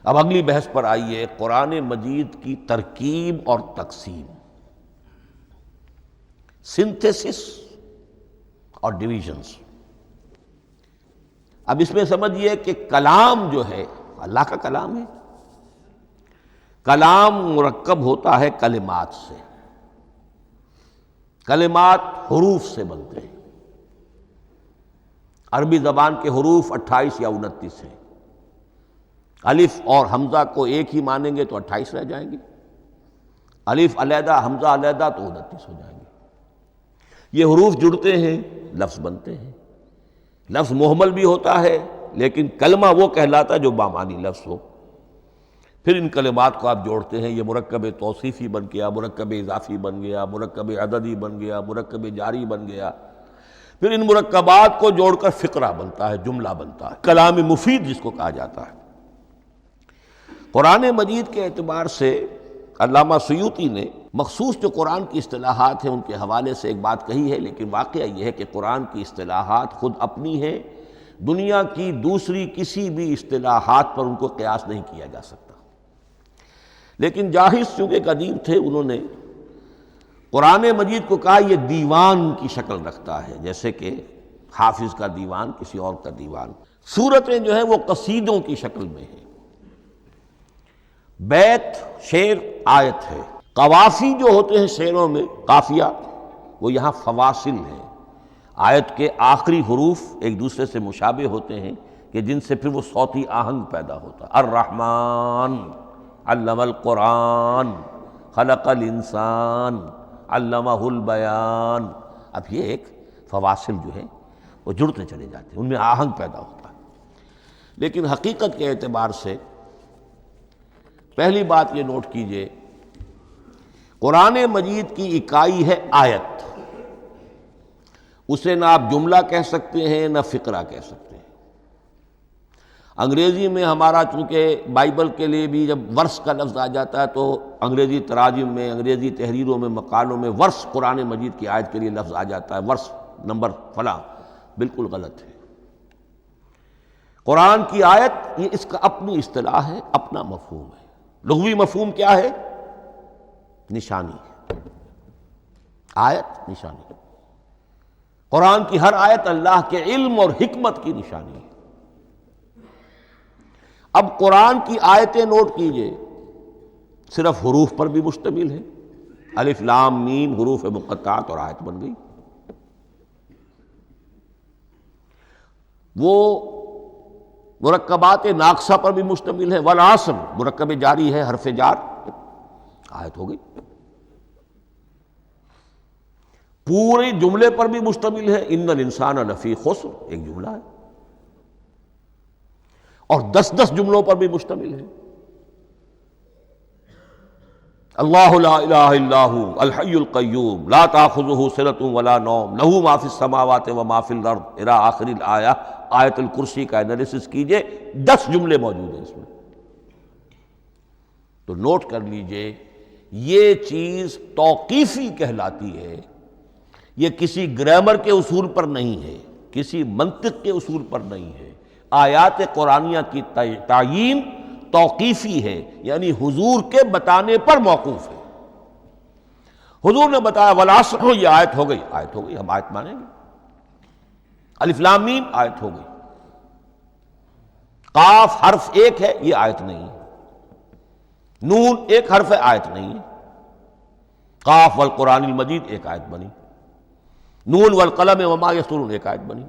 اب اگلی بحث پر آئیے، قرآن مجید کی ترکیب اور تقسیم، سنتھیسس اور ڈویژنز۔ اب اس میں سمجھیے کہ کلام جو ہے اللہ کا کلام ہے، کلام مرکب ہوتا ہے کلمات سے، کلمات حروف سے بنتے ہیں۔ عربی زبان کے حروف 28 یا 29 ہیں، الف اور حمزہ کو ایک ہی مانیں گے تو 28 رہ جائیں گے، الف علیحدہ حمزہ علیحدہ تو 29 ہو جائیں گے۔ یہ حروف جڑتے ہیں، لفظ بنتے ہیں۔ لفظ محمل بھی ہوتا ہے لیکن کلمہ وہ کہلاتا ہے جو بامعنی لفظ ہو۔ پھر ان کلمات کو آپ جوڑتے ہیں، یہ مرکب توصیفی بن گیا، مرکب اضافی بن گیا، مرکب عددی بن گیا، مرکب جاری بن گیا۔ پھر ان مرکبات کو جوڑ کر فقرہ بنتا ہے، جملہ بنتا ہے، کلام مفید جس کو کہا جاتا ہے۔ قرآن مجید کے اعتبار سے علامہ سیوطی نے مخصوص جو قرآن کی اصطلاحات ہیں ان کے حوالے سے ایک بات کہی ہے، لیکن واقعہ یہ ہے کہ قرآن کی اصطلاحات خود اپنی ہیں، دنیا کی دوسری کسی بھی اصطلاحات پر ان کو قیاس نہیں کیا جا سکتا۔ لیکن جاہز چونکہ قدیم تھے، انہوں نے قرآن مجید کو کہا یہ دیوان کی شکل رکھتا ہے، جیسے کہ حافظ کا دیوان کسی اور کا دیوان۔ سورتیں جو ہیں وہ قصیدوں کی شکل میں ہیں، بیت شعر آیت ہے، قوافی جو ہوتے ہیں شعروں میں قافیہ، وہ یہاں فواصل ہیں، آیت کے آخری حروف ایک دوسرے سے مشابہ ہوتے ہیں کہ جن سے پھر وہ صوتی آہنگ پیدا ہوتا ہے۔ الرحمن علم القرآن خلق الانسان علمہ البیان۔ اب یہ ایک فواصل جو ہیں وہ جڑتے چلے جاتے ہیں، ان میں آہنگ پیدا ہوتا ہے۔ لیکن حقیقت کے اعتبار سے پہلی بات یہ نوٹ کیجئے، قرآن مجید کی اکائی ہے آیت، اسے نہ آپ جملہ کہہ سکتے ہیں نہ فقرہ کہہ سکتے ہیں۔ انگریزی میں ہمارا چونکہ بائبل کے لیے بھی جب ورس کا لفظ آ جاتا ہے تو انگریزی تراجم میں، انگریزی تحریروں میں، مقالوں میں ورس قرآن مجید کی آیت کے لیے لفظ آ جاتا ہے، ورس نمبر فلاں، بالکل غلط ہے۔ قرآن کی آیت یہ اس کا اپنی اصطلاح ہے، اپنا مفہوم ہے۔ لغوی مفہوم کیا ہے؟ نشانی، آیت نشانی۔ قرآن کی ہر آیت اللہ کے علم اور حکمت کی نشانی ہے۔ اب قرآن کی آیتیں نوٹ کیجئے، صرف حروف پر بھی مشتمل ہے، الف لام میم حروف مقطعات اور آیت بن گئی۔ وہ مرکبات ناقصہ پر بھی مشتمل ہے، والعصر مرکب جاری ہے، حرف جار، آیت ہو گئی۔ پورے جملے پر بھی مشتمل ہے، ان الانسان لفی خسر، ایک جملہ ہے، اور 10 جملوں پر بھی مشتمل ہے۔ اللہ لا الہ الا ھو الحی القیوم لا تاخذہ سنۃ ولا نوم لہ ما فی السماوات وما فی الارض الی آخر الآیہ۔ آیت الکرسی کا انالیسس کیجئے، 10 جملے موجود ہیں اس میں۔ تو نوٹ کر لیجئے، یہ چیز توقیفی کہلاتی ہے، یہ کسی گرامر کے اصول پر نہیں ہے، کسی منطق کے اصول پر نہیں ہے۔ آیات قرآنیہ کی تعیین توقیفی ہے، یعنی حضور کے بتانے پر موقوف ہے۔ حضور نے بتایا والعصر، یہ آیت ہو گئی، آیت ہو گئی، ہم آیت مانیں گے۔ الف لام میم آیت ہو گئی۔ قاف حرف ایک ہے، یہ آیت نہیں ہے۔ نون ایک حرف ہے، آیت نہیں ہے۔ قاف والقرآن المجید ایک آیت بنی، نون والقلم وما یسطرون ایک آیت بنی۔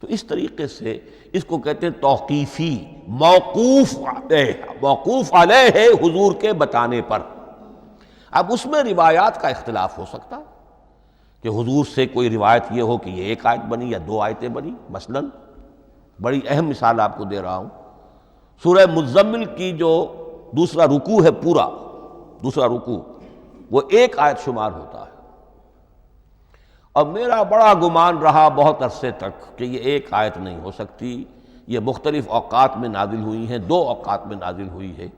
تو اس طریقے سے اس کو کہتے ہیں توقیفی، موقوف علیہ ہے حضور کے بتانے پر۔ اب اس میں روایات کا اختلاف ہو سکتا ہے کہ حضور سے کوئی روایت یہ ہو کہ یہ ایک آیت بنی یا 2 آیتیں بنی۔ مثلا بڑی اہم مثال آپ کو دے رہا ہوں، سورہ مزمل کی جو دوسرا رکوع ہے، پورا دوسرا رکوع، وہ ایک آیت شمار ہوتا ہے۔ اب میرا بڑا گمان رہا بہت عرصے تک کہ یہ ایک آیت نہیں ہو سکتی، یہ مختلف اوقات میں نازل ہوئی ہیں، 2 اوقات میں نازل ہوئی ہے،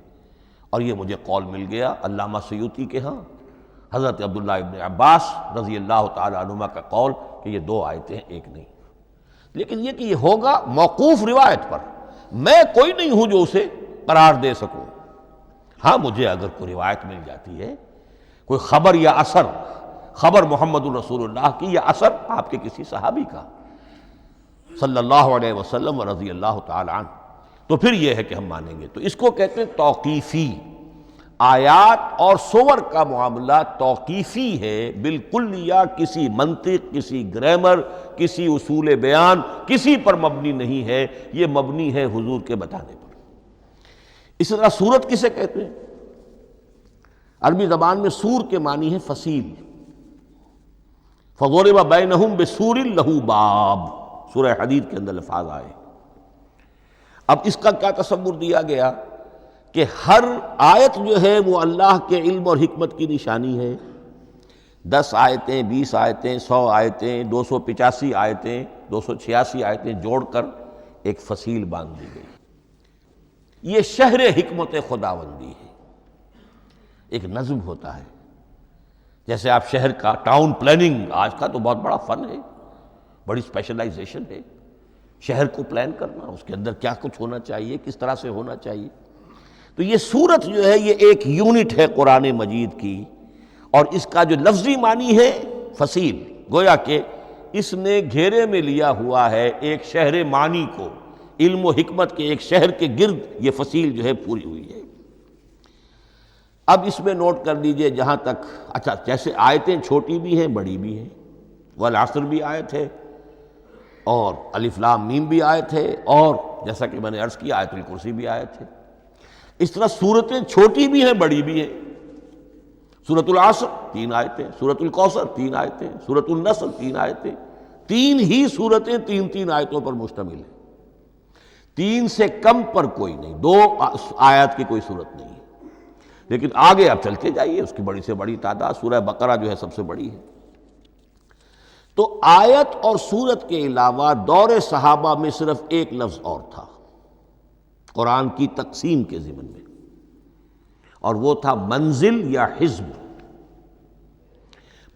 اور یہ مجھے قول مل گیا علامہ سیوطی کے ہاں، حضرت عبداللہ ابن عباس رضی اللہ تعالی عنہما کا قول کہ یہ 2 آیتیں ایک نہیں۔ لیکن یہ کہ یہ ہوگا موقوف روایت پر، میں کوئی نہیں ہوں جو اسے قرار دے سکوں۔ ہاں مجھے اگر کوئی روایت مل جاتی ہے، کوئی خبر یا اثر، خبر محمد الرسول اللہ کی یا اثر آپ کے کسی صحابی کا صلی اللہ علیہ وسلم و رضی اللہ تعالی عنہ، تو پھر یہ ہے کہ ہم مانیں گے۔ تو اس کو کہتے ہیں توقیفی۔ آیات اور سور کا معاملہ توقیفی ہے بالکل، یا کسی منطق، کسی گرامر، کسی اصول بیان، کسی پر مبنی نہیں ہے، یہ مبنی ہے حضور کے بتانے پر۔ اس طرح سورت کسے کہتے ہیں؟ عربی زبان میں سور کے معنی ہے فصیل۔ فَضُرِبَ بَيْنَهُمْ بِسُورٍ لَهُ بَابٌ، سورہ حدید کے اندر الفاظ آئے۔ اب اس کا کیا تصور دیا گیا کہ ہر آیت جو ہے وہ اللہ کے علم اور حکمت کی نشانی ہے۔ 10 آیتیں، 20 آیتیں، 100 آیتیں، 285 آیتیں، 286 آیتیں جوڑ کر ایک فصیل باندھ دی گئی۔ یہ شہر حکمت خداوندی ہے، ایک نظم ہوتا ہے۔ جیسے آپ شہر کا ٹاؤن پلاننگ آج کا تو بہت بڑا فن ہے، بڑی اسپیشلائزیشن ہے، شہر کو پلان کرنا، اس کے اندر کیا کچھ ہونا چاہیے، کس طرح سے ہونا چاہیے۔ تو یہ سورت جو ہے یہ ایک یونٹ ہے قرآن مجید کی، اور اس کا جو لفظی معنی ہے فصیل، گویا کہ اس نے گھیرے میں لیا ہوا ہے ایک شہر معنی کو، علم و حکمت کے ایک شہر کے گرد یہ فصیل جو ہے پوری ہوئی ہے۔ اب اس میں نوٹ کر لیجئے جہاں تک، اچھا جیسے آیتیں چھوٹی بھی ہیں بڑی بھی ہیں، والعصر بھی آیت ہے، اور الف لام میم بھی آیت ہے، اور جیسا کہ میں نے عرض کیا آیت الکرسی بھی آیت ہے۔ اس طرح صورتیں چھوٹی بھی ہیں بڑی بھی ہیں۔ سورۃ العصر 3 آیتیں، سورۃ الکوثر 3 آیتیں، سورۃ النصر 3 آیتیں، 3 ہی صورتیں 3 آیتوں پر مشتمل ہیں۔ 3 سے کم پر کوئی نہیں، 2 آیات کی کوئی صورت نہیں ہے۔ لیکن آگے آپ چلتے جائیے، اس کی بڑی سے بڑی تعداد سورہ بقرہ جو ہے سب سے بڑی ہے۔ تو آیت اور سورت کے علاوہ دور صحابہ میں صرف ایک لفظ اور تھا قرآن کی تقسیم کے ضمن میں، اور وہ تھا منزل یا حزب۔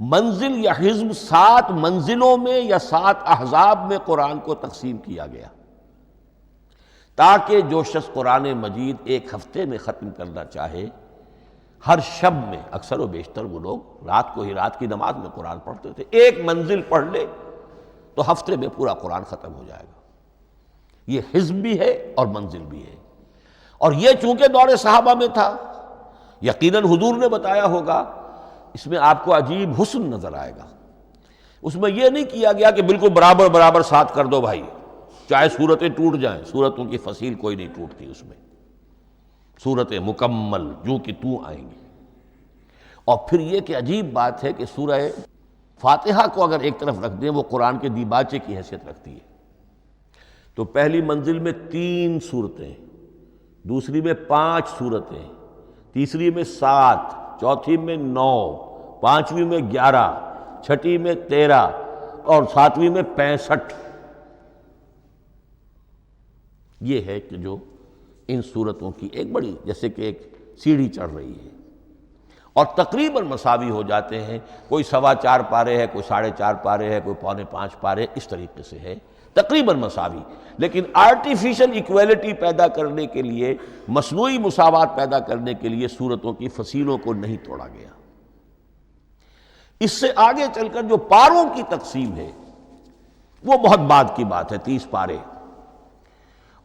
منزل یا حزب 7 منزلوں میں یا 7 احزاب میں قرآن کو تقسیم کیا گیا، تاکہ جو شخص قرآن مجید ایک ہفتے میں ختم کرنا چاہے، ہر شب میں، اکثر و بیشتر وہ لوگ رات کو ہی رات کی نماز میں قرآن پڑھتے تھے، ایک منزل پڑھ لے تو ہفتے میں پورا قرآن ختم ہو جائے گا۔ یہ حزب بھی ہے اور منزل بھی ہے، اور یہ چونکہ دور صحابہ میں تھا، یقیناً حضور نے بتایا ہوگا، اس میں آپ کو عجیب حسن نظر آئے گا۔ اس میں یہ نہیں کیا گیا کہ بالکل برابر برابر ساتھ کر دو بھائی، چاہے صورتیں ٹوٹ جائیں، صورتوں کی فصیل کوئی نہیں ٹوٹتی، اس میں صورتیں مکمل جو کہ تو آئیں گی۔ اور پھر یہ کہ عجیب بات ہے کہ سورہ فاتحہ کو اگر ایک طرف رکھ دیں، وہ قرآن کے دیباچے کی حیثیت رکھتی ہے۔ تو پہلی منزل میں 3 صورتیں، دوسری میں 5 صورتیں، تیسری میں 7، چوتھی میں 9، پانچویں میں 11، چھٹی میں 13، اور 7ویں میں 65۔ یہ ہے کہ جو ان صورتوں کی ایک بڑی، جیسے کہ ایک سیڑھی چڑھ رہی ہے، اور تقریباً مساوی ہو جاتے ہیں، کوئی 4.25 پارے ہے، کوئی 4.5 پارے ہے، کوئی 4.25 پارے، اس طریقے سے ہے، تقریباً مساوی۔ لیکن آرٹیفیشل ایکویلٹی پیدا کرنے کے لیے، مصنوعی مساوات پیدا کرنے کے لیے صورتوں کی فصیلوں کو نہیں توڑا گیا۔ اس سے آگے چل کر جو پاروں کی تقسیم ہے وہ بہت بعد کی بات ہے، 30 پارے،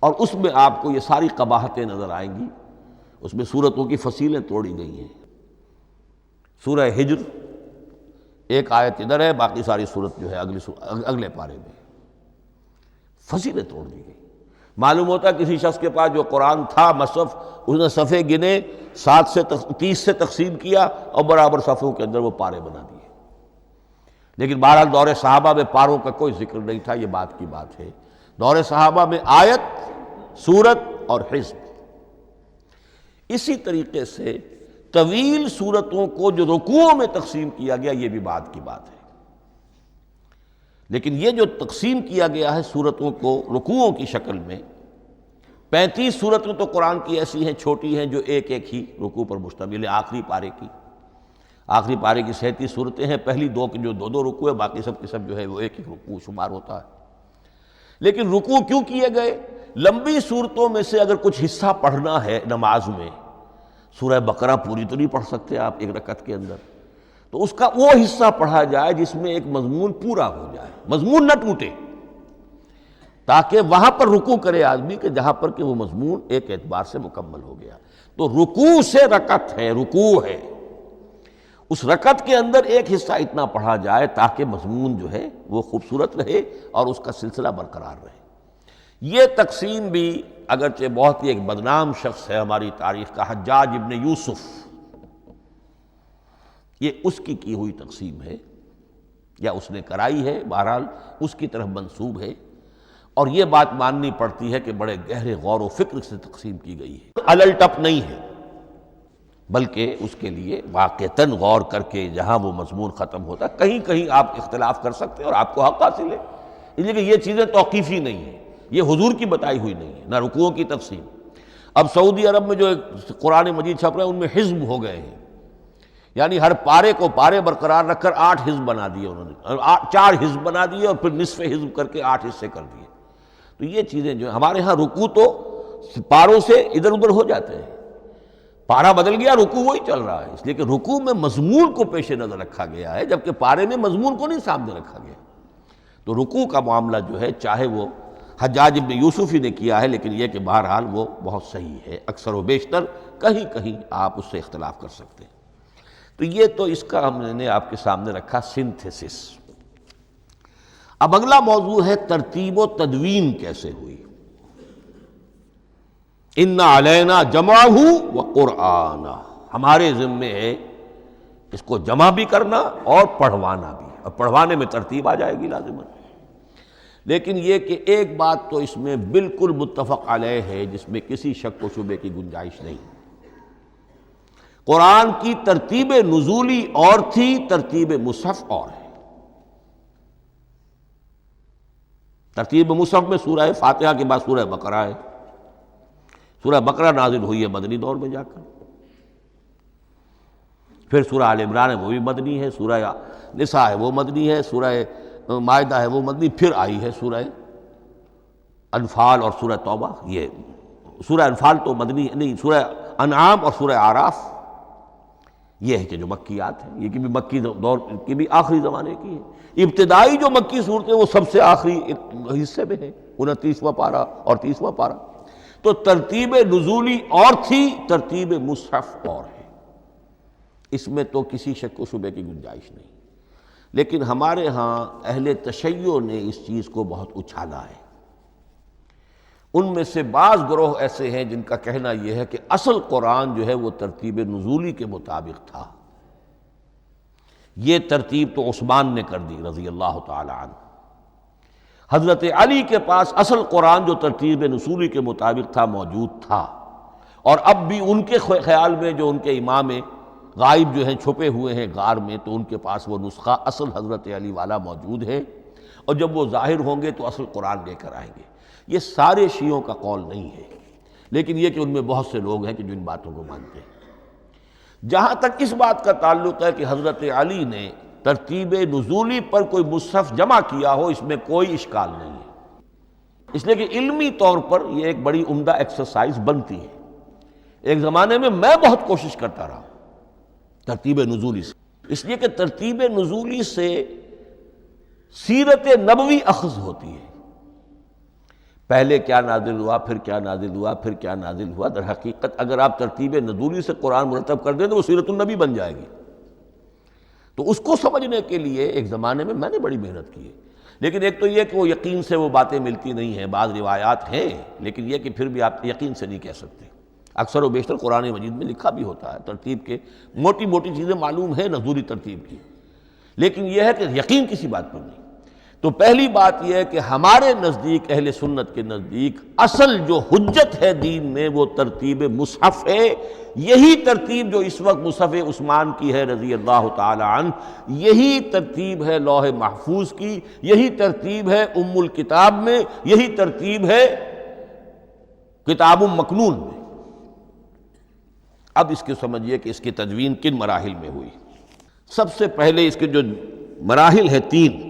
اور اس میں آپ کو یہ ساری قباحتیں نظر آئیں گی۔ اس میں صورتوں کی فصیلیں توڑی گئی ہیں۔ سورہ ہجر ایک آیت ادھر ہے، باقی ساری صورت جو ہے اگلے پارے میں، فصیلیں توڑ دی گئی۔ معلوم ہوتا ہے کسی شخص کے پاس جو قرآن تھا مصحف، اس نے صفحے گنے، 7 سے 30 سے تقسیم کیا، اور برابر صفحوں کے اندر وہ پارے بنا دیے۔ لیکن بہرحال دور صحابہ میں پاروں کا کوئی ذکر نہیں تھا، یہ بات کی بات ہے۔ دور صحابہ میں آیت، سورت اور حزب۔ اسی طریقے سے طویل سورتوں کو جو رکوعوں میں تقسیم کیا گیا، یہ بھی بات کی بات ہے۔ لیکن یہ جو تقسیم کیا گیا ہے سورتوں کو رکوعوں کی شکل میں، 35 صورتیں تو قرآن کی ایسی ہیں چھوٹی ہیں جو ایک ایک ہی رکوع پر مشتمل ہے۔ آخری پارے کی 37 صورتیں ہیں، پہلی 2 کی جو 2 رکوع ہے، باقی سب کی سب جو ہے وہ ایک ایک رکوع شمار ہوتا ہے۔ لیکن رکوع کیوں کیے گئے؟ لمبی صورتوں میں سے اگر کچھ حصہ پڑھنا ہے نماز میں، سورہ بقرہ پوری تو نہیں پڑھ سکتے آپ ایک رکعت کے اندر، تو اس کا وہ حصہ پڑھا جائے جس میں ایک مضمون پورا ہو جائے، مضمون نہ ٹوٹے، تاکہ وہاں پر رکوع کرے آدمی کہ جہاں پر کہ وہ مضمون ایک اعتبار سے مکمل ہو گیا۔ تو رکوع سے رکعت ہے، رکوع ہے، اس رکعت کے اندر ایک حصہ اتنا پڑھا جائے تاکہ مضمون جو ہے وہ خوبصورت رہے اور اس کا سلسلہ برقرار رہے۔ یہ تقسیم بھی اگرچہ بہت ہی ایک بدنام شخص ہے ہماری تاریخ کا، حجاج ابن یوسف، یہ اس کی ہوئی تقسیم ہے یا اس نے کرائی ہے، بہرحال اس کی طرف منسوب ہے، اور یہ بات ماننی پڑتی ہے کہ بڑے گہرے غور و فکر سے تقسیم کی گئی ہے، الل ٹپ نہیں ہے، بلکہ اس کے لیے واقعتاً غور کر کے جہاں وہ مضمون ختم ہوتا ہے، کہیں کہیں آپ اختلاف کر سکتے ہیں اور آپ کو حق حاصل ہے، اس لیے کہ یہ چیزیں توقیفی نہیں ہیں، یہ حضور کی بتائی ہوئی نہیں ہے، نہ رکوعوں کی تقسیم۔ اب سعودی عرب میں جو قرآن مجید چھپ رہے ہیں ان میں حزب ہو گئے ہیں، یعنی ہر پارے کو پارے برقرار رکھ کر 8 حزب بنا دیے انہوں نے، 4 حزب بنا دیے اور پھر نصف حزب کر کے 8 حصے کر دیے۔ تو یہ چیزیں جو ہمارے ہاں رکوع تو پاروں سے ادھر ادھر ہو جاتے ہیں، پارا بدل گیا رکوع وہی چل رہا ہے، اس لیے کہ رکوع میں مضمون کو پیش نظر رکھا گیا ہے، جبکہ پارے میں مضمون کو نہیں سامنے رکھا گیا۔ تو رکوع کا معاملہ جو ہے چاہے وہ حجاج ابن یوسف ہی نے کیا ہے، لیکن یہ کہ بہرحال وہ بہت صحیح ہے، اکثر و بیشتر، کہیں کہیں آپ اس سے اختلاف کر سکتے ہیں۔ تو یہ تو اس کا ہم نے آپ کے سامنے رکھا سنتھیسس۔ اب اگلا موضوع ہے ترتیب و تدوین کیسے ہوئی۔ ان علینا جمعہ و قرآنہ، ہمارے ذمے ہے اس کو جمع بھی کرنا اور پڑھوانا بھی، اور پڑھوانے میں ترتیب آ جائے گی لازماً۔ لیکن یہ کہ ایک بات تو اس میں بالکل متفق علیہ ہے جس میں کسی شک و شبے کی گنجائش نہیں، قرآن کی ترتیب نزولی اور تھی، ترتیب مصحف اور ہے۔ ترتیب مصحف میں سورہ فاتحہ کے بعد سورہ بقرہ ہے، سورہ بقرہ نازل ہوئی ہے مدنی دور میں جا کر، پھر سورہ آل عمران ہے وہ بھی مدنی ہے، سورہ نساء ہے وہ مدنی ہے، سورہ مائدہ ہے وہ مدنی، پھر آئی ہے سورہ انفال اور سورہ توبہ۔ یہ سورہ انفال تو مدنی نہیں، سورہ انعام اور سورہ اعراف یہ ہے کہ جو مکیات ہیں، یہ کہ بھی مکی دور کی بھی آخری زمانے کی ہے۔ ابتدائی جو مکی صورتیں وہ سب سے آخری حصے میں ہیں، 29واں پارہ اور 30واں پارہ۔ تو ترتیب نزولی اور تھی، ترتیب مصحف اور ہے، اس میں تو کسی شک و شبے کی گنجائش نہیں۔ لیکن ہمارے ہاں اہل تشیع نے اس چیز کو بہت اچھالا ہے۔ ان میں سے بعض گروہ ایسے ہیں جن کا کہنا یہ ہے کہ اصل قرآن جو ہے وہ ترتیب نزولی کے مطابق تھا، یہ ترتیب تو عثمان نے کر دی رضی اللہ تعالی عنہ۔ حضرت علی کے پاس اصل قرآن جو ترتیب نزولی کے مطابق تھا موجود تھا، اور اب بھی ان کے خیال میں جو ان کے امام غائب جو ہیں چھپے ہوئے ہیں غار میں، تو ان کے پاس وہ نسخہ اصل حضرت علی والا موجود ہے، اور جب وہ ظاہر ہوں گے تو اصل قرآن لے کر آئیں گے۔ یہ سارے شیعوں کا قول نہیں ہے، لیکن یہ کہ ان میں بہت سے لوگ ہیں کہ جو ان باتوں کو مانتے ہیں۔ جہاں تک اس بات کا تعلق ہے کہ حضرت علی نے ترتیب نزولی پر کوئی مصحف جمع کیا ہو، اس میں کوئی اشکال نہیں ہے، اس لیے کہ علمی طور پر یہ ایک بڑی عمدہ ایکسرسائز بنتی ہے۔ ایک زمانے میں میں بہت کوشش کرتا رہا ترتیب نزولی سے، اس لیے کہ ترتیب نزولی سے سیرت نبوی اخذ ہوتی ہے، پہلے کیا نازل ہوا، پھر کیا نازل ہوا، پھر کیا نازل ہوا۔ در حقیقت اگر آپ ترتیب نزولی سے قرآن مرتب کر دیں تو وہ سیرت النبی بن جائے گی۔ تو اس کو سمجھنے کے لیے ایک زمانے میں نے بڑی محنت کی ہے، لیکن ایک تو یہ کہ وہ یقین سے وہ باتیں ملتی نہیں ہیں، بعض روایات ہیں لیکن یہ کہ پھر بھی آپ یقین سے نہیں کہہ سکتے۔ اکثر و بیشتر قرآن مجید میں لکھا بھی ہوتا ہے، ترتیب کے موٹی موٹی چیزیں معلوم ہیں نزولی ترتیب کی، لیکن یہ ہے کہ یقین کسی بات پر نہیں۔ تو پہلی بات یہ ہے کہ ہمارے نزدیک، اہل سنت کے نزدیک، اصل جو حجت ہے دین میں وہ ترتیب مصحف ہے۔ یہی ترتیب جو اس وقت مصحف عثمان کی ہے رضی اللہ تعالی عنہ، یہی ترتیب ہے لوح محفوظ کی، یہی ترتیب ہے ام الکتاب میں، یہی ترتیب ہے کتاب مکنون میں۔ اب اس کے سمجھیے کہ اس کی تدوین کن مراحل میں ہوئی۔ سب سے پہلے اس کے جو مراحل ہیں 3،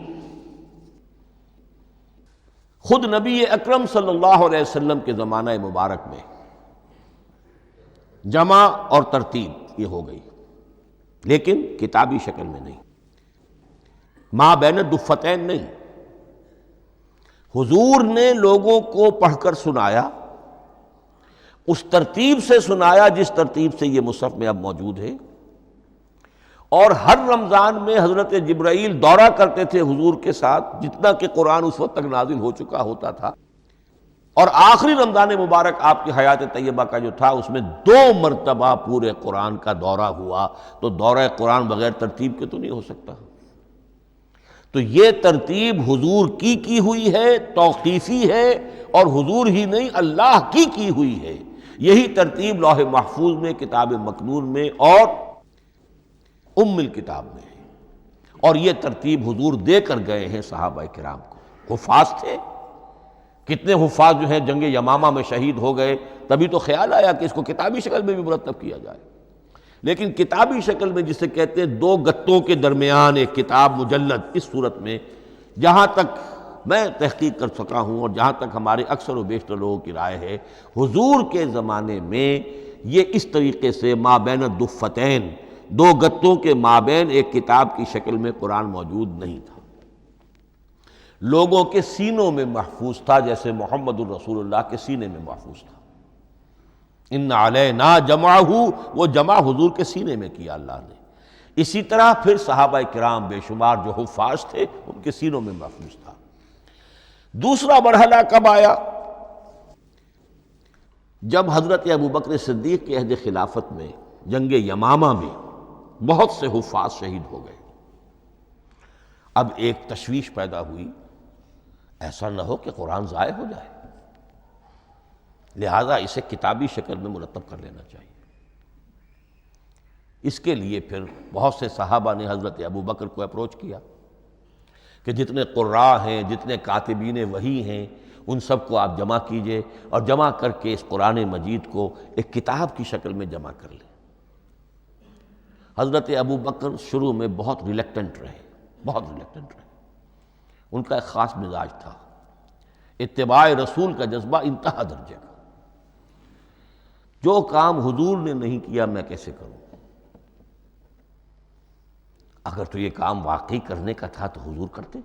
خود نبی اکرم صلی اللہ علیہ وسلم کے زمانہ مبارک میں جمع اور ترتیب یہ ہو گئی، لیکن کتابی شکل میں نہیں، ما بین الدفتین نہیں۔ حضور نے لوگوں کو پڑھ کر سنایا، اس ترتیب سے سنایا جس ترتیب سے یہ مصحف میں اب موجود ہے، اور ہر رمضان میں حضرت جبرائیل دورہ کرتے تھے حضور کے ساتھ، جتنا کہ قرآن اس وقت تک نازل ہو چکا ہوتا تھا، اور آخری رمضان مبارک آپ کی حیات طیبہ کا جو تھا اس میں 2 مرتبہ پورے قرآن کا دورہ ہوا، تو دورہ قرآن بغیر ترتیب کے تو نہیں ہو سکتا۔ تو یہ ترتیب حضور کی ہوئی ہے، توقیفی ہے، اور حضور ہی نہیں اللہ کی ہوئی ہے۔ یہی ترتیب لوح محفوظ میں، کتاب مکنون میں اور ام الکتاب میں ہے، اور یہ ترتیب حضور دے کر گئے ہیں صحابہ کرام کو۔ حفاظ تھے، کتنے حفاظ جو ہیں جنگ یمامہ میں شہید ہو گئے، تبھی تو خیال آیا کہ اس کو کتابی شکل میں بھی مرتب کیا جائے، لیکن کتابی شکل میں جسے کہتے ہیں 2 گتوں کے درمیان ایک کتاب مجلد، اس صورت میں جہاں تک میں تحقیق کر سکا ہوں اور جہاں تک ہمارے اکثر و بیشتر لوگوں کی رائے ہے، حضور کے زمانے میں یہ اس طریقے سے ما بین الدفتین، 2 گتوں کے مابین ایک کتاب کی شکل میں قرآن موجود نہیں تھا۔ لوگوں کے سینوں میں محفوظ تھا، جیسے محمد الرسول اللہ کے سینے میں محفوظ تھا۔ ان علینا جمعہ، وہ جمع حضور کے سینے میں کیا اللہ نے۔ اسی طرح پھر صحابہ کرام بے شمار جو حفاظ تھے ان کے سینوں میں محفوظ تھا۔ دوسرا مرحلہ کب آیا؟ جب حضرت ابوبکر صدیق کے عہد خلافت میں جنگ یمامہ میں بہت سے حفاظ شہید ہو گئے۔ اب ایک تشویش پیدا ہوئی، ایسا نہ ہو کہ قرآن ضائع ہو جائے، لہذا اسے کتابی شکل میں مرتب کر لینا چاہیے۔ اس کے لیے پھر بہت سے صحابہ نے حضرت ابوبکر کو اپروچ کیا کہ جتنے قراء ہیں، جتنے کاتبین وحی ہیں، ان سب کو آپ جمع کیجئے اور جمع کر کے اس قرآن مجید کو ایک کتاب کی شکل میں جمع کر لیں۔ حضرت ابوبکر شروع میں بہت ریلیکٹنٹ رہے، بہت ریلیکٹنٹ رہے۔ ان کا ایک خاص مزاج تھا، اتباع رسول کا جذبہ انتہا درجے کا۔ جو کام حضور نے نہیں کیا میں کیسے کروں؟ اگر تو یہ کام واقعی کرنے کا تھا تو حضور کرتے،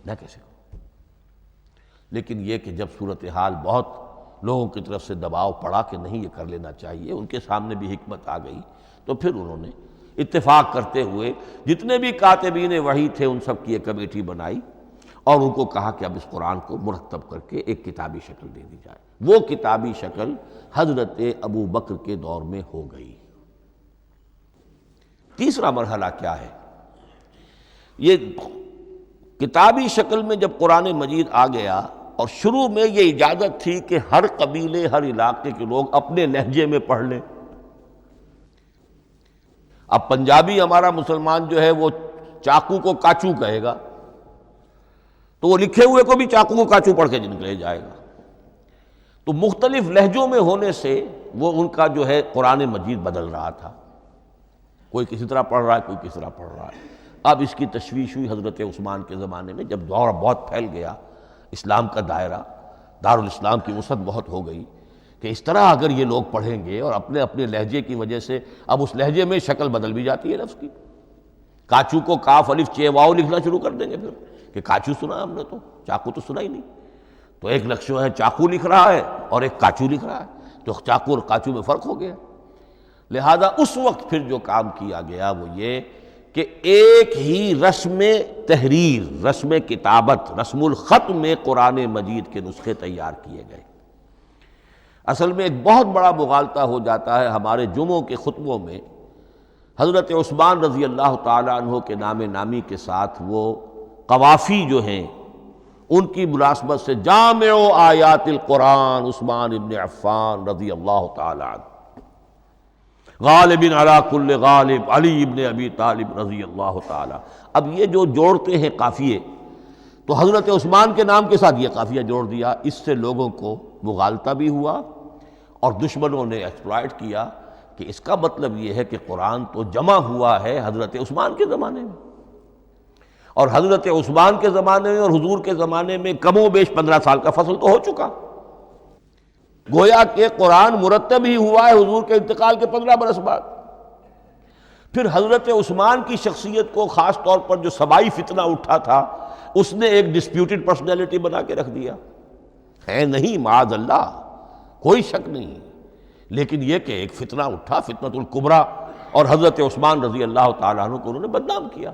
میں کیسے کروں؟ لیکن یہ کہ جب صورتحال بہت لوگوں کی طرف سے دباؤ پڑا کہ نہیں یہ کر لینا چاہیے، ان کے سامنے بھی حکمت آ گئی، تو پھر انہوں نے اتفاق کرتے ہوئے جتنے بھی کاتبین وحی تھے ان سب کی ایک کمیٹی بنائی اور ان کو کہا کہ اب اس قرآن کو مرتب کر کے ایک کتابی شکل دے دی جائے۔ وہ کتابی شکل حضرت ابوبکر کے دور میں ہو گئی۔ تیسرا مرحلہ کیا ہے؟ یہ کتابی شکل میں جب قرآن مجید آ گیا، اور شروع میں یہ اجازت تھی کہ ہر قبیلے، ہر علاقے کے لوگ اپنے لہجے میں پڑھ لیں۔ اب پنجابی ہمارا مسلمان جو ہے وہ چاقو کو کاچو کہے گا، تو وہ لکھے ہوئے کو بھی چاقو کو کاچو پڑھ کے نکلے جائے گا۔ تو مختلف لہجوں میں ہونے سے وہ ان کا جو ہے قرآن مجید بدل رہا تھا، کوئی کسی طرح پڑھ رہا ہے، کوئی کسی طرح پڑھ رہا ہے۔ اب اس کی تشویش ہوئی حضرت عثمان کے زمانے میں، جب دور بہت پھیل گیا، اسلام کا دائرہ، دارالاسلام کی وسعت بہت ہو گئی، کہ اس طرح اگر یہ لوگ پڑھیں گے اور اپنے اپنے لہجے کی وجہ سے اب اس لہجے میں شکل بدل بھی جاتی ہے لفظ کی۔ کاچو کو کاف الف چے واو لکھنا شروع کر دیں گے پھر، کہ کاچو سنا ہم نے، تو چاقو تو سنا ہی نہیں۔ تو ایک لفظ ہے چاقو لکھ رہا ہے اور ایک کاچو لکھ رہا ہے، تو چاقو اور کاچو میں فرق ہو گیا۔ لہذا اس وقت پھر جو کام کیا گیا وہ یہ کہ ایک ہی رسم تحریر، رسم کتابت، رسم الخط میں قرآن مجید کے نسخے تیار کیے گئے۔ اصل میں ایک بہت بڑا مغالطہ ہو جاتا ہے ہمارے جمعوں کے خطبوں میں، حضرت عثمان رضی اللہ تعالیٰ عنہ کے نام نامی کے ساتھ وہ قوافی جو ہیں ان کی مناسبت سے جامع آیات القرآن عثمان ابن عفان رضی اللہ تعالیٰ عنہ، غالب علی کل غالب علی ابن ابی طالب رضی اللہ تعالیٰ۔ اب یہ جو جوڑتے ہیں قافیے، تو حضرت عثمان کے نام کے ساتھ یہ قافیہ جوڑ دیا، اس سے لوگوں کو مغالطہ بھی ہوا اور دشمنوں نے ایکسپلائٹ کیا کہ اس کا مطلب یہ ہے کہ قرآن تو جمع ہوا ہے حضرت عثمان کے زمانے میں، اور حضرت عثمان کے زمانے میں اور حضور کے زمانے میں کم و بیش 15 سال کا فصل تو ہو چکا، گویا کہ قرآن مرتب ہی ہوا ہے حضور کے انتقال کے 15 برس بعد۔ پھر حضرت عثمان کی شخصیت کو خاص طور پر جو سبائی فتنہ اٹھا تھا اس نے ایک ڈسپیوٹڈ پرسنالٹی بنا کے رکھ دیا ہے، نہیں معاذ اللہ، کوئی شک نہیں، لیکن یہ کہ ایک فتنہ اٹھا، فتنۃ الکبریٰ، اور حضرت عثمان رضی اللہ تعالیٰ عنہ کو انہوں نے بدنام کیا،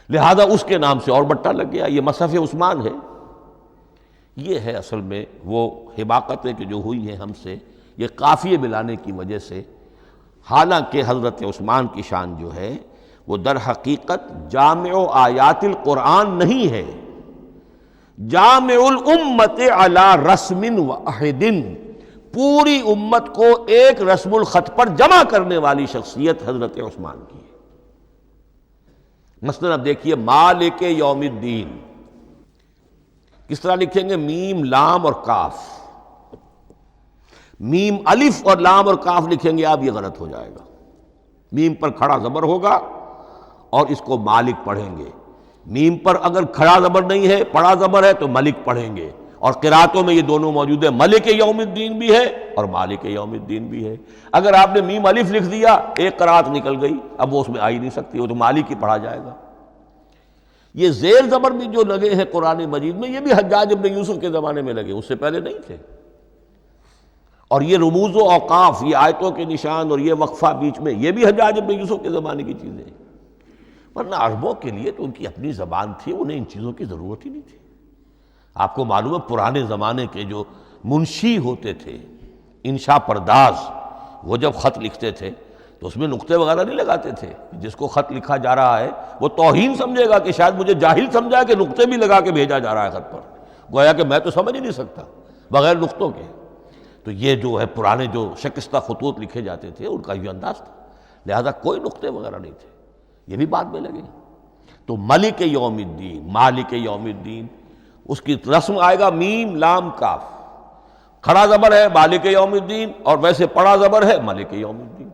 لہذا اس کے نام سے اور بٹا لگ گیا، یہ مصحف عثمان ہے۔ یہ ہے اصل میں وہ حماقتیں کہ جو ہوئی ہیں ہم سے، یہ قافیے ملانے کی وجہ سے، حالانکہ حضرت عثمان کی شان جو ہے وہ در حقیقت جامع آیات القرآن نہیں ہے، جامع الامت علی رسم واحد، پوری امت کو ایک رسم الخط پر جمع کرنے والی شخصیت حضرت عثمان کی ہے۔ مثلا اب دیکھیے مالک یوم الدین کس طرح لکھیں گے؟ میم لام اور کاف، میم الف اور لام اور کاف لکھیں گے آپ، یہ غلط ہو جائے گا، میم پر کھڑا زبر ہوگا اور اس کو مالک پڑھیں گے، میم پر اگر کھڑا زبر نہیں ہے پڑا زبر ہے تو ملک پڑھیں گے، اور قراتوں میں یہ دونوں موجود ہے، ملک یوم الدین بھی ہے اور مالک یوم الدین بھی ہے۔ اگر آپ نے میم الف لکھ دیا ایک قرات نکل گئی، اب وہ اس میں آ ہی نہیں سکتی، وہ تو مالک ہی پڑھا جائے گا۔ یہ زیر زبر بھی جو لگے ہیں قرآن مجید میں، یہ بھی حجاج ابن یوسف کے زمانے میں لگے، اس سے پہلے نہیں تھے۔ اور یہ رموز و اوقاف، یہ آیتوں کے نشان اور یہ وقفہ بیچ میں، یہ بھی حجاج ابن یوسف کے زمانے کی چیزیں ہیں، ورنہ عربوں کے لیے تو ان کی اپنی زبان تھی، انہیں ان چیزوں کی ضرورت ہی نہیں تھی۔ آپ کو معلوم ہے پرانے زمانے کے جو منشی ہوتے تھے، انشاء پرداز، وہ جب خط لکھتے تھے تو اس میں نقطے وغیرہ نہیں لگاتے تھے، جس کو خط لکھا جا رہا ہے وہ توہین سمجھے گا کہ شاید مجھے جاہل سمجھا کہ نقطے بھی لگا کے بھیجا جا رہا ہے خط پر، گویا کہ میں تو سمجھ ہی نہیں سکتا بغیر نقطوں کے۔ تو یہ جو ہے پرانے جو شکستہ خطوط لکھے جاتے تھے ان کا یہ انداز تھا، لہذا کوئی نقطے وغیرہ نہیں تھے، یہ بھی بعد میں لگے۔ تو ملک یوم الدین، مالک یوم الدین، اس کی رسم آئے گا میم لام کاف، کھڑا زبر ہے مالک یوم الدین اور ویسے پڑا زبر ہے ملک یوم الدین۔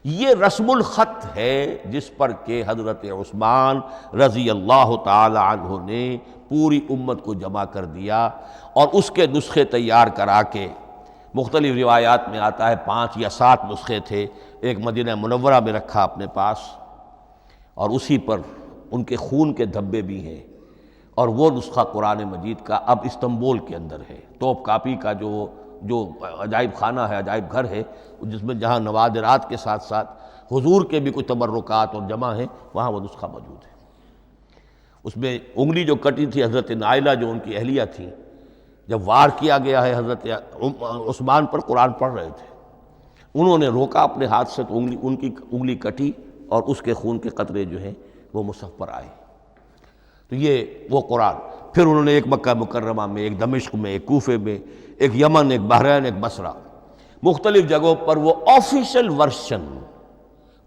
یہ رسم الخط ہے جس پر کہ حضرت عثمان رضی اللہ تعالی عنہ نے پوری امت کو جمع کر دیا، اور اس کے نسخے تیار کرا کے، مختلف روایات میں آتا ہے 5 یا 7 نسخے تھے، ایک مدینہ منورہ میں رکھا اپنے پاس، اور اسی پر ان کے خون کے دھبے بھی ہیں، اور وہ نسخہ قرآن مجید کا اب استنبول کے اندر ہے، توپ کاپی کا جو عجائب خانہ ہے، عجائب گھر ہے، جس میں جہاں نوادرات کے ساتھ ساتھ حضور کے بھی کچھ تبرکات اور جمع ہیں، وہاں وہ نسخہ موجود ہے۔ اس میں انگلی جو کٹی تھی حضرت نائلہ جو ان کی اہلیہ تھی، جب وار کیا گیا ہے حضرت عثمان پر، قرآن پڑھ رہے تھے، انہوں نے روکا اپنے ہاتھ سے تو ان کی انگلی کٹی اور اس کے خون کے قطرے جو ہیں وہ مصحف پر آئے۔ تو یہ وہ قرآن، پھر انہوں نے ایک مکہ مکرمہ میں، ایک دمشق میں، ایک کوفے میں، ایک یمن، ایک بحرین، ایک بصرہ، مختلف جگہوں پر وہ آفیشل ورشن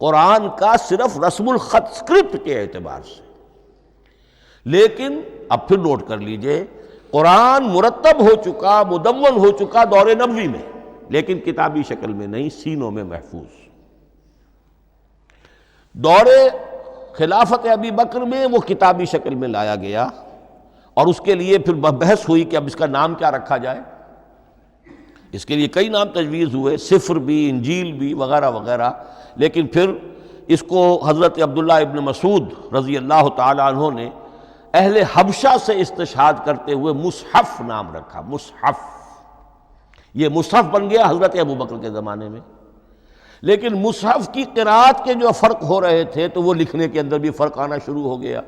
قرآن کا صرف رسم الخط اسکرپٹ کے اعتبار سے۔ لیکن اب پھر نوٹ کر لیجئے، قرآن مرتب ہو چکا، مدون ہو چکا دور نبوی میں، لیکن کتابی شکل میں نہیں، سینوں میں محفوظ۔ دور خلافت ابی بکر میں وہ کتابی شکل میں لایا گیا، اور اس کے لیے پھر بحث ہوئی کہ اب اس کا نام کیا رکھا جائے۔ اس کے لیے کئی نام تجویز ہوئے، سفر بھی، انجیل بھی، وغیرہ وغیرہ، لیکن پھر اس کو حضرت عبداللہ ابن مسعود رضی اللہ تعالی عنہ نے اہل حبشہ سے استشہاد کرتے ہوئے مصحف نام رکھا، مصحف۔ یہ مصحف بن گیا حضرت ابو بکر کے زمانے میں، لیکن مصحف کی قرأت کے جو فرق ہو رہے تھے تو وہ لکھنے کے اندر بھی فرق آنا شروع ہو گیا،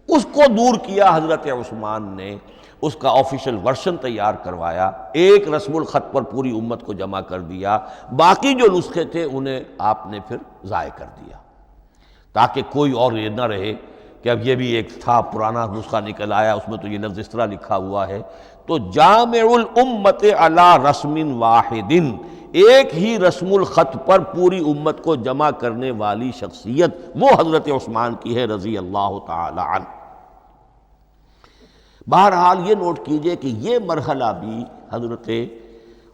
اس کو دور کیا حضرت عثمان نے، اس کا آفیشل ورشن تیار کروایا، ایک رسم الخط پر پوری امت کو جمع کر دیا، باقی جو نسخے تھے انہیں آپ نے پھر ضائع کر دیا، تاکہ کوئی اور یہ نہ رہے کہ اب یہ بھی ایک تھا پرانا نسخہ نکل آیا، اس میں تو یہ لفظ اس طرح لکھا ہوا ہے۔ تو جامع الامت علی رسم واحد، ایک ہی رسم الخط پر پوری امت کو جمع کرنے والی شخصیت وہ حضرت عثمان کی ہے رضی اللہ تعالی عنہ۔ بہرحال یہ نوٹ کیجئے کہ یہ مرحلہ بھی حضرت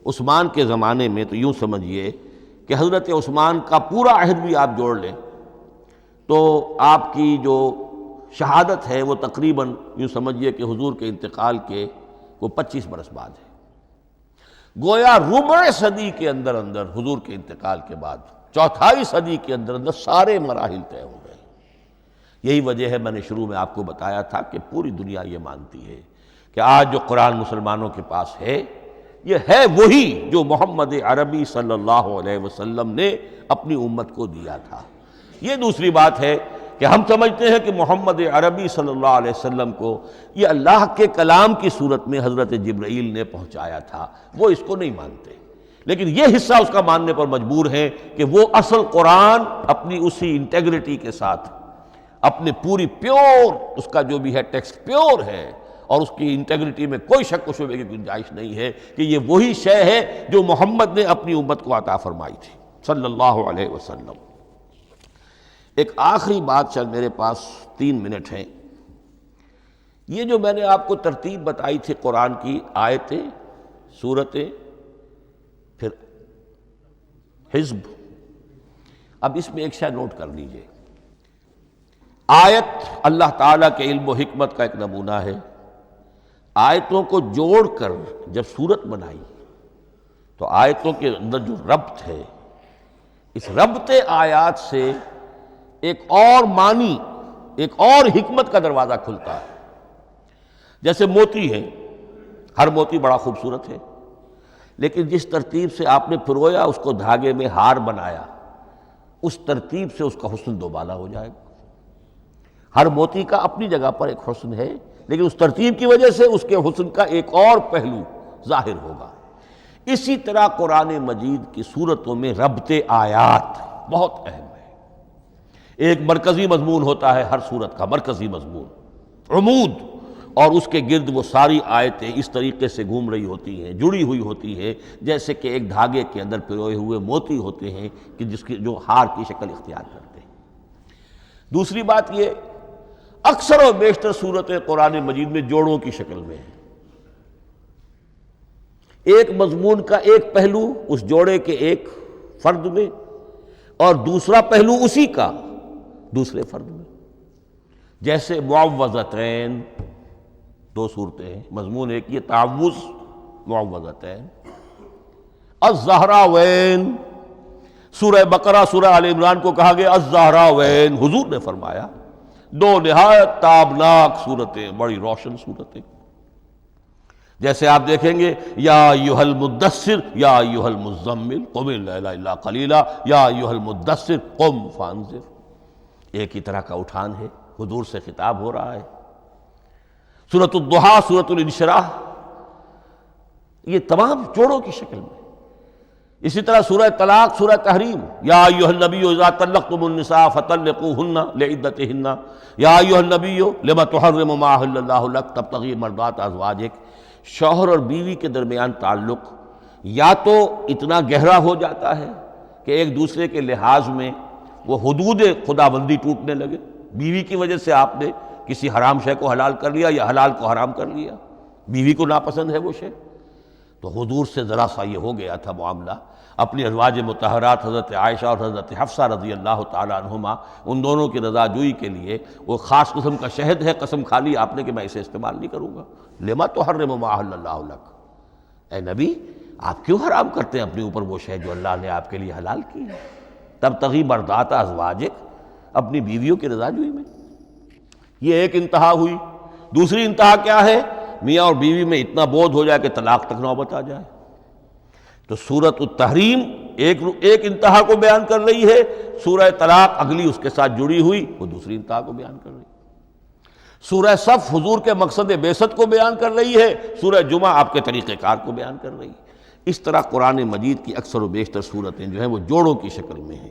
عثمان کے زمانے میں، تو یوں سمجھیے کہ حضرت عثمان کا پورا عہد بھی آپ جوڑ لیں تو آپ کی جو شہادت ہے وہ تقریباً یوں سمجھیے کہ حضور کے انتقال کے وہ 25 برس بعد ہے۔ گویا ربع صدی کے اندر اندر حضور کے انتقال کے بعد چوتھائی صدی کے اندر اندر سارے مراحل طے ہو گئے۔ یہی وجہ ہے میں نے شروع میں آپ کو بتایا تھا کہ پوری دنیا یہ مانتی ہے کہ آج جو قرآن مسلمانوں کے پاس ہے یہ ہے وہی جو محمد عربی صلی اللہ علیہ وسلم نے اپنی امت کو دیا تھا۔ یہ دوسری بات ہے کہ ہم سمجھتے ہیں کہ محمد عربی صلی اللہ علیہ وسلم کو یہ اللہ کے کلام کی صورت میں حضرت جبرائیل نے پہنچایا تھا، وہ اس کو نہیں مانتے، لیکن یہ حصہ اس کا ماننے پر مجبور ہیں کہ وہ اصل قرآن اپنی اسی انٹیگریٹی کے ساتھ، اپنے پوری پیور اس کا جو بھی ہے ٹیکسٹ پیور ہے اور اس کی انٹیگریٹی میں کوئی شک و شبے کی گنجائش نہیں ہے کہ یہ وہی شے ہے جو محمد نے اپنی امت کو عطا فرمائی تھی صلی اللہ علیہ وسلم۔ ایک آخری بات چل میرے پاس 3 منٹ ہیں، یہ جو میں نے آپ کو ترتیب بتائی تھی قرآن کی، آیتیں، سورتیں، پھر حزب، اب اس میں ایک شے نوٹ کر لیجئے۔ آیت اللہ تعالیٰ کے علم و حکمت کا ایک نمونہ ہے۔ آیتوں کو جوڑ کر جب سورت بنائی تو آیتوں کے اندر جو ربط ہے، اس ربط آیات سے ایک اور معنی، ایک اور حکمت کا دروازہ کھلتا ہے۔ جیسے موتی ہے، ہر موتی بڑا خوبصورت ہے، لیکن جس ترتیب سے آپ نے پرویا، اس کو دھاگے میں ہار بنایا، اس ترتیب سے اس کا حسن دوبالا ہو جائے گا۔ ہر موتی کا اپنی جگہ پر ایک حسن ہے، لیکن اس ترتیب کی وجہ سے اس کے حسن کا ایک اور پہلو ظاہر ہوگا۔ اسی طرح قرآن مجید کی صورتوں میں ربط آیات بہت اہم ہے۔ ایک مرکزی مضمون ہوتا ہے ہر صورت کا، مرکزی مضمون، عمود، اور اس کے گرد وہ ساری آیتیں اس طریقے سے گھوم رہی ہوتی ہیں، جڑی ہوئی ہوتی ہیں، جیسے کہ ایک دھاگے کے اندر پروئے ہوئے موتی ہوتے ہیں کہ جس کی جو ہار کی شکل اختیار کرتے ہیں۔ دوسری بات یہ، اکثر و بیشتر صورتیں قرآن مجید میں جوڑوں کی شکل میں ہیں۔ ایک مضمون کا ایک پہلو اس جوڑے کے ایک فرد میں، اور دوسرا پہلو اسی کا دوسرے فرد میں۔ جیسے معوذتین، 2 صورتیں ہیں، مضمون ایک یہ تعوذ، معوذتین۔ الزہراوین، سورہ بقرہ سورہ آل عمران کو کہا گیا الزہراوین، حضور نے فرمایا 2 نہایت تابناک صورتیں، بڑی روشن صورتیں۔ جیسے آپ دیکھیں گے یا ایھا المدثر یا ایھا المزمل قم اللیل الا قلیلا یا ایھا المدثر قم فانذر، ایک ہی طرح کا اٹھان ہے، حضور سے خطاب ہو رہا ہے۔ سورۃ الضحیٰ، سورۃ الانشراح، یہ تمام جوڑوں کی شکل میں۔ اسی طرح سورہ طلاق، سورہ تحریم، یا ایھا النبی اذا طلقتم النساء فطلقوہن لعدتہن یا ایھا النبی لم تحرم ما احل اللہ لک تبتغی مرضات ازواجک۔ شوہر اور بیوی کے درمیان تعلق یا تو اتنا گہرا ہو جاتا ہے کہ ایک دوسرے کے لحاظ میں وہ حدود خداوندی ٹوٹنے لگے، بیوی کی وجہ سے آپ نے کسی حرام شے کو حلال کر لیا یا حلال کو حرام کر لیا، بیوی کو ناپسند ہے وہ شے، تو حضور سے ذرا سا یہ ہو گیا تھا معاملہ۔ اپنی ازواج مطہرات حضرت عائشہ اور حضرت حفصہ رضی اللہ تعالیٰ عنہما، ان دونوں کی رضا جوئی کے لیے وہ خاص قسم کا شہد ہے، قسم کھا لی آپ نے کہ میں اسے استعمال نہیں کروں گا۔ لما تحرم ما احل اللہ لک، اے نبی آپ کیوں حرام کرتے ہیں اپنے اوپر وہ شے جو اللہ نے آپ کے لیے حلال کی ہے؟ تبتغی مرضات ازواجک، اپنی بیویوں کی رضا جوئی میں۔ یہ ایک انتہا ہوئی۔ دوسری انتہا کیا ہے؟ میاں اور بیوی میں اتنا بودھ ہو جائے کہ طلاق تک نوبت آ جائے۔ تو سورۃ التحریم ایک انتہا کو بیان کر رہی ہے، سورہ طلاق اگلی اس کے ساتھ جڑی ہوئی وہ دوسری انتہا کو بیان کر رہی ہے۔ سورہ صف حضور کے مقصد بعثت کو بیان کر رہی ہے، سورہ جمعہ آپ کے طریقہ کار کو بیان کر رہی ہے۔ اس طرح قرآن مجید کی اکثر و بیشتر صورتیں جو ہیں وہ جوڑوں کی شکل میں ہیں۔